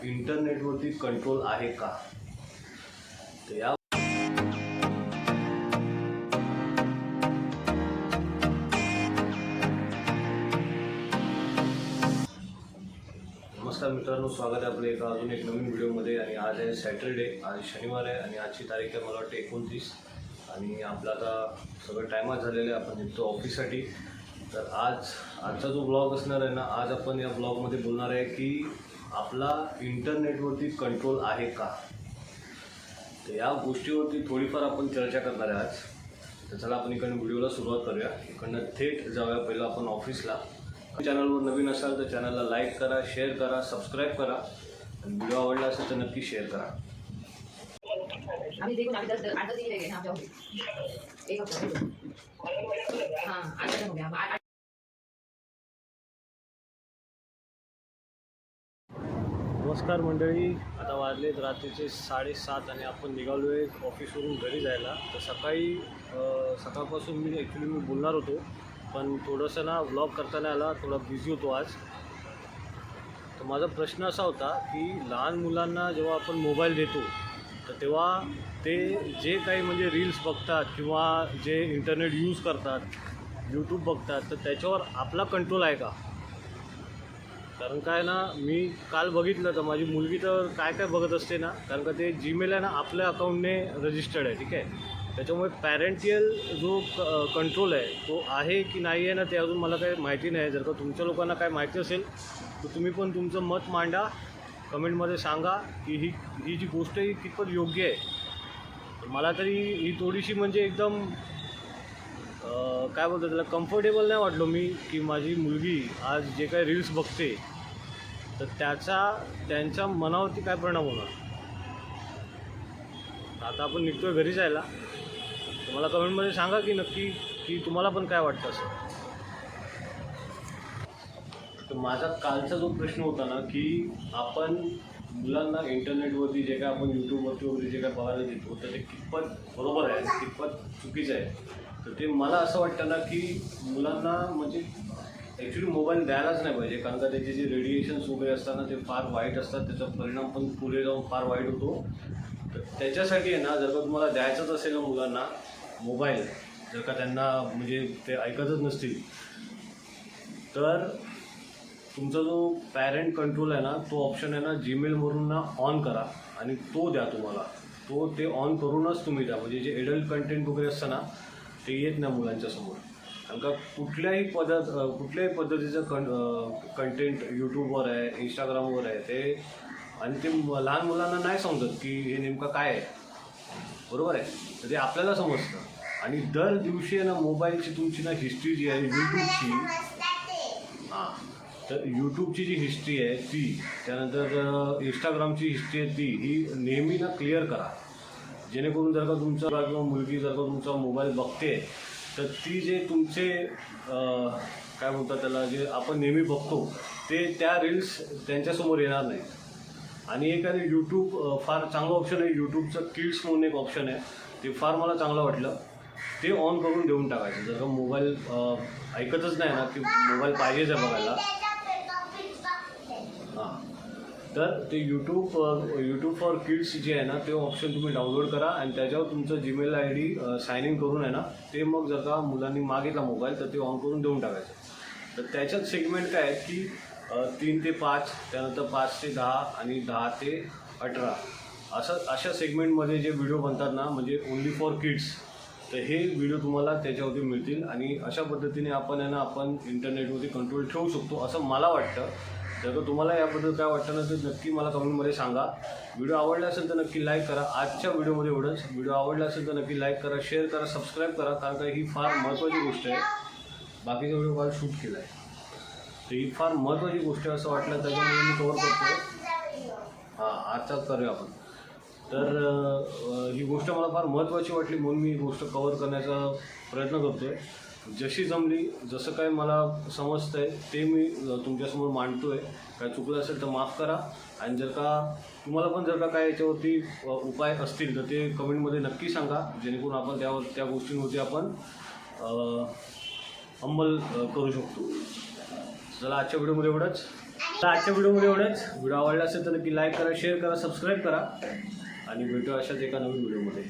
इंटरनेटवरती कंट्रोल आहे का? तर या नमस्कार मित्रांनो, स्वागत आहे आपलं अजून एक नवीन व्हिडिओमध्ये. आणि आज आहे सॅटरडे, आज शनिवार आहे आणि आजची तारीख आहे मला वाटतं 29. आणि आपला आता सगळं टायमात झालेलं आहे, आपण निघतो ऑफिससाठी. तर आजचा जो ब्लॉग असणार आहे ना, आज आपण या ब्लॉगमध्ये बोलणार आहे की आपला इंटरनेटवरती कंट्रोल आहे का. तर या गोष्टीवरती थोडीफार आपण चर्चा करणार आहे आज. तर चला आपण इकडनं व्हिडिओला सुरुवात करूया. इकडनं थेट जाऊया पहिलं आपण ऑफिसला. चॅनलवर नवीन असाल तर चॅनलला लाईक करा, शेअर करा, सबस्क्राईब करा आणि व्हिडिओ आवडला असेल तर नक्की शेअर करा. अभी देखो, अभी 10 8 दिन रह गए हैं आप जाओगे एक हफ्ता। हाँ 8 दिन हो गया। नमस्कार मंडळी, आता वाजलेत रात्रीचे 7:30 आणि आपण निघालो आहे ऑफिसवरून घरी जायला. तर सकाळपासून मी बोलणार होतो, पण थोडंसं ना व्लॉग करता नाही आला, थोडा बिझी होतो आज. तर माझा प्रश्न असा होता की लहान मुलांना जेव्हा आपण मोबाईल देतो तर तेव्हा ते जे काही म्हणजे रील्स बघतात किंवा जे इंटरनेट यूज करतात, यूट्यूब बघतात, तर त्याच्यावर आपला कंट्रोल आहे का? कारण काय ना, मी काल बघितलं तर माझी मुलगी तर काय काय बघत असते ना, कारण का ते जीमेल आहे ना आपल्या अकाउंटने रजिस्टर्ड आहे, ठीक आहे. त्याच्यामुळे पॅरेंटियल जो कंट्रोल आहे तो आहे की नाही आहे ना, ते अजून मला काही माहिती नाही. जर का तुमच्या लोकांना काय माहिती असेल तर तुम्ही पण तुमचं मत मांडा, कमेंटमध्ये सांगा की ही जी गोष्ट ही कितपत योग्य आहे. मला तरी ही थोडीशी म्हणजे एकदम काय बोलतात त्याला, कम्फर्टेबल नाही वाटलो मी की माझी मुलगी आज जे काही रील्स बघते तर त्यांच्या मनावरती काय परिणाम होणार. आता आपण निघतोय घरी जायला. तर मला कमेंटमध्ये सांगा की नक्की की तुम्हाला पण काय वाटतं असं. तर माझा कालचा जो प्रश्न होता ना की आपण मुलांना इंटरनेटवरती जे काय आपण यूट्यूबवरती वगैरे जे काय बघायला देतो तर ते कितपत बरोबर आहे, कितपत चुकीचं आहे. तर ते मला असं वाटतं ना की मुलांना म्हणजे ॲक्च्युली मोबाईल द्यायलाच नाही पाहिजे, कारण का त्याचे जे रेडिएशन्स वगैरे असतात ना ते फार वाईट असतात, त्याचा परिणाम पण पुढे जाऊन फार वाईट होतो. तर त्याच्यासाठी आहे ना, जर का तुम्हाला द्यायचंच असेल ना मुलांना मोबाईल, जर का त्यांना म्हणजे ते ऐकतच नसतील तर तुमचा जो पॅरेंट कंट्रोल आहे ना तो ऑप्शन आहे ना जीमेलवरून ना ऑन करा आणि तो द्या तुम्हाला. ते ऑन करूनच तुम्ही द्या, म्हणजे जे एडल्ट कंटेंट वगैरे असतं ना ते येत नाही मुलांच्या समोर. कारण का कुठल्याही पद्धतीचं कंटेंट यूट्यूबवर आहे, इंस्टाग्रामवर आहे ते, आणि ते लहान मुलांना नाही समजत की हे नेमकं काय आहे, बरोबर आहे. तर ते आपल्याला समजतं. आणि दर दिवशी आहे ना मोबाईलची तुमची ना हिस्ट्री जी आहे यूट्यूबची, तर यूट्यूबची जी हिस्ट्री आहे ती, त्यानंतर इंस्टाग्रामची हिस्ट्री आहे ती, ही नेहमी ना क्लिअर करा. जेणेकरून जर का तुमचा किंवा मुलगी जर का तुमचा मोबाईल बघते तर ती जे तुमचे काय बोलतात त्याला, जे आपण नेहमी बघतो ते त्या रील्स त्यांच्यासमोर येणार नाही. आणि एक आहे यूट्यूब, फार चांगलं ऑप्शन आहे यूट्यूबचं किड्स म्हणून एक ऑप्शन आहे, ते फार मला चांगलं वाटलं. ते ऑन करून देऊन टाकायचं. जर का मोबाईल ऐकतच नाही ना की मोबाईल पाहिजेच आहे बघायला, तर ते यूट्यूब फॉर किड्स जे आहे ना ते ऑप्शन तुम्ही डाउनलोड करा आणि त्याच्यावर तुमचं जीमेल ID साइन इन करून आहे ना, ते मग जर का मुलांनी मागितला मोबाईल तर ते ऑन करून देऊन टाकायचं. तर त्याच्यात सेगमेंट काय आहे की 3 ते 5, त्यानंतर 5 ते 10 आणि 10 ते 18 अशा सेगमेंटमध्ये जे व्हिडिओ बनतात ना, म्हणजे ओन्ली फॉर किड्स, तर हे व्हिडिओ तुम्हाला त्याच्यावरती मिळतील. आणि अशा पद्धतीने आपण आहे ना आपण इंटरनेटवरती कंट्रोल ठेवू शकतो असं मला वाटतं. जर का तुम्हाला याबद्दल काय वाटतं ना तर नक्की मला कमेंटमध्ये सांगा. व्हिडिओ आवडला असेल तर नक्की लाईक करा. आजच्या व्हिडिओमध्ये एवढंच. व्हिडिओ आवडला असेल तर नक्की लाईक करा, शेअर करा, सबस्क्राईब करा, कारण का ही फार महत्त्वाची गोष्ट आहे. बाकीचा व्हिडिओ काल शूट केला आहे तर ही फार महत्त्वाची गोष्ट आहे असं वाटलं, त्याच्यामुळे मी कवर करतो. आजचाच करूया आपण. तर ही गोष्ट मला फार महत्त्वाची वाटली म्हणून मी ही गोष्ट कवर करण्याचा प्रयत्न करतो आहे. जशी जमली, जसं काय मला समजतं आहे ते मी तुमच्यासमोर मांडतो आहे. काय चुकलं असेल तर माफ करा. आणि जर का तुम्हाला पण जर का काय याच्यावरती उपाय असतील तर ते कमेंटमध्ये नक्की सांगा, जेणेकरून आपण त्या गोष्टींवरती आपण अंमल करू शकतो. चला आजच्या व्हिडिओमध्ये एवढंच. तर आजच्या व्हिडिओमध्ये एवढंच. व्हिडिओ आवडला असेल तर नक्की लाईक करा, शेअर करा, सबस्क्राईब करा आणि भेटू अशाच एका नवीन व्हिडिओमध्ये.